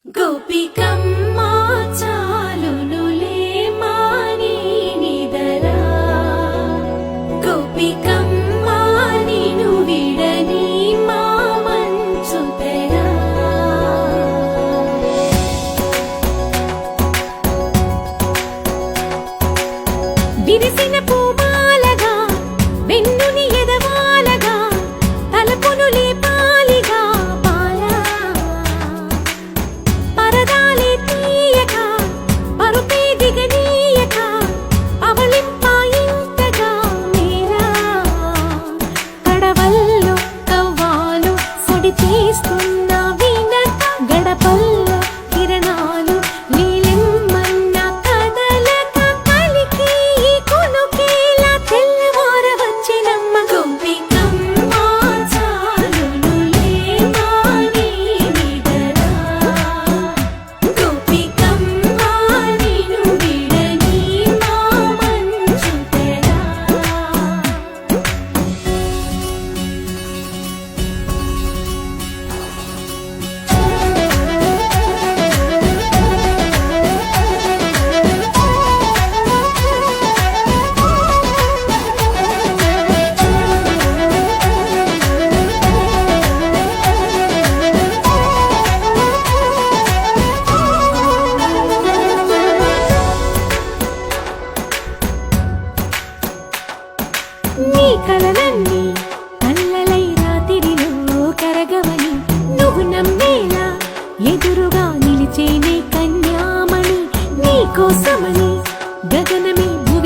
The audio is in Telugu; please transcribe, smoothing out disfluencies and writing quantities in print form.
గోపికమ్మా చాలునులే మాని నిదరా గోపికమ్మా నిను విడని మా మంచు తెరా విరిసిన పూమాలగా వెన్నుని ఎదవాలగా తలపును లేపాలిగా పాలా పరదాలే తీయక పరుపే దిగనీయక అవలింపాయింతగా మీరా కడవల్లో కవ్వాలు సడి చేస్తున్న వీణత గడపల్లో కిరణాలు నీలిమ్మన్న కదలక కలికి కొనుకేలా తెల్లవార వచ్చినమ్మ గోపికమ్మా చాలునులే మాని నిదరా గోపికమ్మా నిను విడని మా మంచు తెరా నీ కలలన్నీ కళ్ళలై రాత్రిలో కరగవని నువ్వు నమ్మేలా ఎదురుగా నిలిచేనే కన్యామణి నీ కోసమని